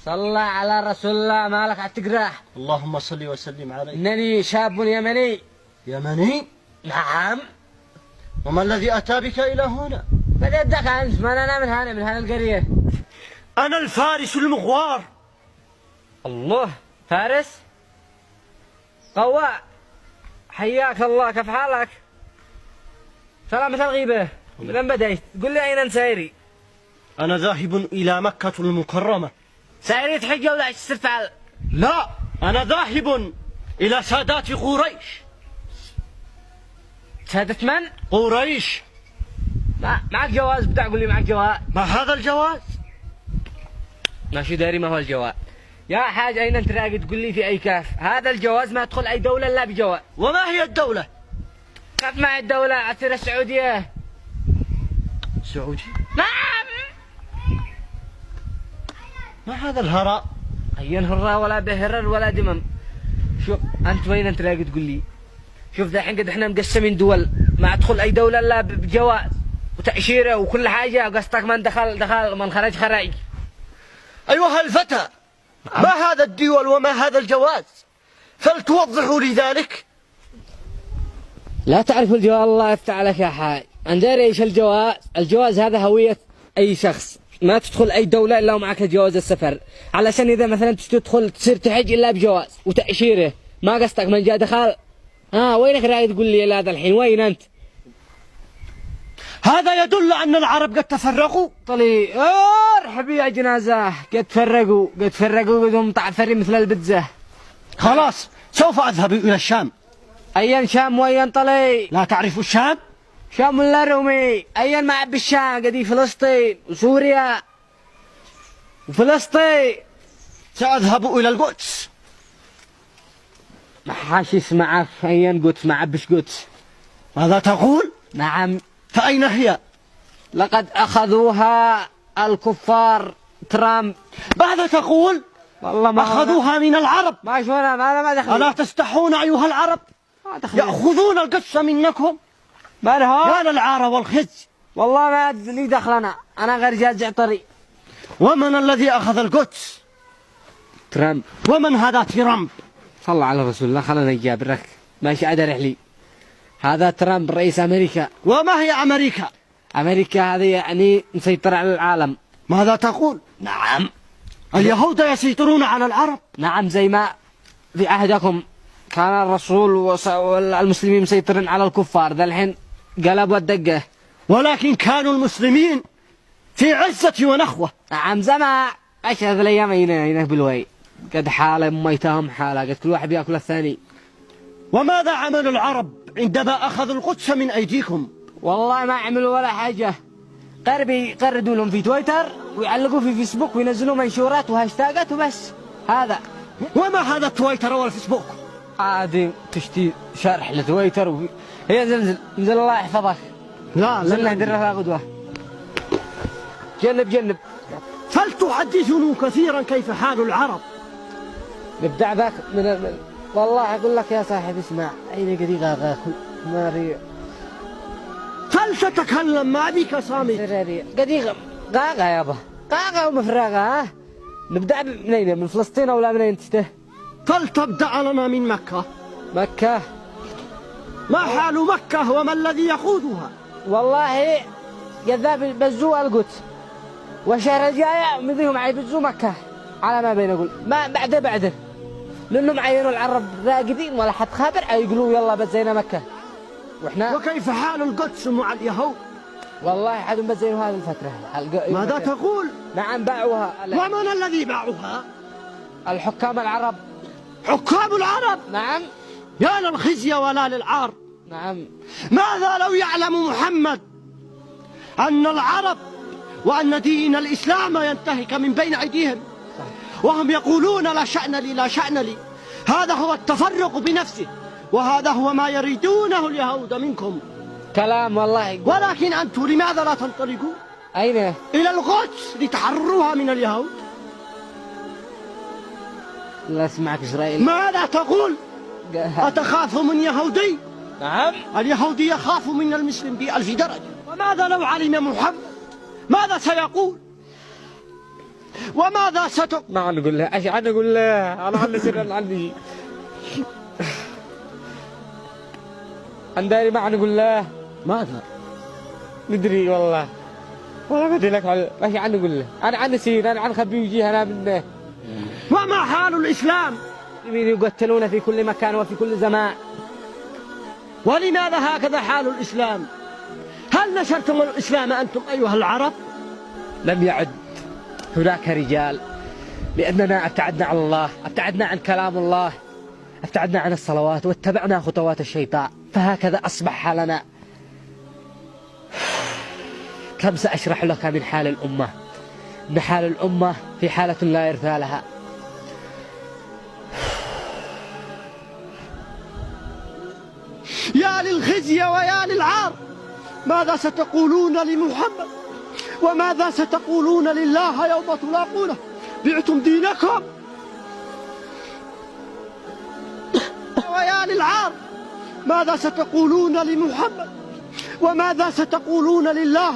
صلى على رسول الله، مالك عتقرأ؟ اللهم صل وسلم عليه. إنني شاب يمني. يمني؟ نعم. وما الذي أتى بك إلى هنا؟ بدأتك أنت، ما أنا من هنا القرية. أنا الفارس المغوار. الله، فارس؟ قواء، حياك الله، كيف حالك؟ سلامة الغيبة، من أين بديت؟ قل لي أين أنت سايري؟ أنا ذاهب إلى مكة المكرمة. سايري تحج ولا إيش تفعل؟ لا، أنا ذاهب إلى سادات قريش. سادة من؟ قريش. معك جواز بتاع، قول لي معك جواز. ما هذا الجواز؟ ماشي داري ما هو الجواز. يا حاج أين أنت راقد؟ تقول لي في أي كاف؟ هذا الجواز ما يدخل أي دولة إلا بجواز. وما هي الدولة؟ كيف مع الدولة؟ أصير السعودية. سعودي؟ نعم. ما هذا الهراء؟ أي هراء ولا بهرر ولا دمم. شوف أنت وين أنت راقد تقول لي؟ شوف ذا قد احنا مقسمين دول، ما ادخل اي دولة الا بجواز وتأشيرة وكل حاجة، قصدك من دخل من خرج خراج. أيها الفتى، ما هذا الدول وما هذا الجواز؟ فلتوضحوا لي ذلك. لا تعرف الجواز، الله يفتح عليك يا حاج. عندنا ايش الجواز؟ الجواز هذا هوية اي شخص، ما تدخل اي دولة الا ومعك جواز السفر، علشان اذا مثلا تدخل تصير تحج الا بجواز وتأشيرة. ما قصدك من جاء دخل. وينك رايد تقول لي هذا الحين؟ وين أنت؟ هذا يدل أن العرب قد تفرقوا. طلي ارحب يا جنازة، قد تفرقوا قدهم طعفري مثل البتزة. خلاص سوف أذهب إلى الشام. أين شام وين طلي؟ لا تعرف الشام؟ شام ولا رومي؟ أين ما عب الشام؟ قدي فلسطين وسوريا وفلسطين. سأذهب إلى القدس. ما حاش يسمعك. أين قدس؟ ما عبش قدس. ماذا تقول؟ نعم. فأين هي؟ لقد أخذوها الكفار ترامب. ماذا تقول؟ والله ما أخذوها من العرب. ما شونا ما دخل. ألا تستحون أيها العرب؟ يأخذون القدس منكم. ما لها يا للعار والخزي. والله ما لي دخل. أنا غير جاز طري. ومن الذي أخذ القدس؟ ترامب. ومن هذا ترامب؟ صلى على رسول الله. خلنا نجابرك ماشي أدرح لي. هذا ترامب رئيس أمريكا. وما هي أمريكا؟ أمريكا هذه يعني مسيطرة على العالم. ماذا تقول؟ نعم. اليهود يسيطرون على العرب. نعم، زي ما في عهدكم كان الرسول والمسلمين مسيطرين على الكفار، ذا الحين قلبوا الدقة. ولكن كانوا المسلمين في عزة ونخوة. نعم زمان. ايش هذه الأيام هنا بالوي قد حالة ميتهم حالة، قد كل واحد بياكل الثاني. وماذا عمل العرب عندما أخذوا القدس من أيديكم؟ والله ما عملوا ولا حاجة، يقردوا لهم في تويتر ويعلقوا في فيسبوك وينزلوا منشورات وهاشتاجات وبس. هذا. وما هذا التويتر والفيسبوك؟ عادي تشتي شرح لتويتر هي زلزل الله يحفظك. لا زلنا نديرها غدوة. جنب فلتحدثني كثيرا كيف حال العرب. نبدأ ذاك والله أقول لك يا صاحب اسمع، أين قديقة غاكل ماري. فلتتكلم ما بك صامت. قديقة غاغا يابا، غاغا ومفرغة. نبدأ منين؟ من فلسطين ولا منين تشته؟ فلتبدأ لنا من مكة. مكة. ما حال مكة وما الذي يقودها؟ والله كذاب بزوا القدس، والشهر الجاي مذيهم عيبزوا مكة على ما بين أقول ما بعده لأنهم عينوا العرب راقدين ولا حد خابر يقولوا يلا بزينا مكة وإحنا. وكيف حال القدس مع اليهود؟ والله حدهم بزينوا هذه الفترة. ماذا تقول؟ نعم باعوها. ومن الذي باعوها؟ الحكام العرب. حكام العرب؟ نعم. يا للخزي ولا للعار. نعم. ماذا لو يعلم محمد أن العرب وأن دين الإسلام ينتهك من بين أيديهم وهم يقولون لا شأن لي لا شأن لي. هذا هو التفرق بنفسه، وهذا هو ما يريدونه اليهود منكم. كلام والله. ولكن أنتم لماذا لا تنطلقوا؟ أين؟ إلى القدس لتحرروها من اليهود. لا اسمعك إسرائيل. ماذا تقول؟ أتخاف من يهودي؟ نعم. اليهودي يخاف من المسلم ب1000 درجة. وماذا لو علم محمد؟ ماذا سيقول؟ وماذا ستقول؟ ما عم نقول له، ايش عم نقول له؟ انا عندي سر عني. عندي ما عم نقول له. ماذا؟ ندري والله ما بدي لك ايش عم نقول له؟ انا عن سير، انا عن خبي وجيه انا منه. وما حال الإسلام؟ يقتلون في كل مكان وفي كل زمان. ولماذا هكذا حال الإسلام؟ هل نشرتم الإسلام أنتم أيها العرب؟ لم يعد هناك رجال، لأننا ابتعدنا عن الله، ابتعدنا عن كلام الله، ابتعدنا عن الصلوات واتبعنا خطوات الشيطان، فهكذا أصبح حالنا. كم سأشرح لك من حال الأمة؟ إن حال الأمة في حالة لا يرثى لها. يا للخزي ويا للعار، ماذا ستقولون لمحمد وماذا ستقولون لله يوم تلاقونه؟ بعتم دينكم. ويا للعار، ماذا ستقولون لمحمد وماذا ستقولون لله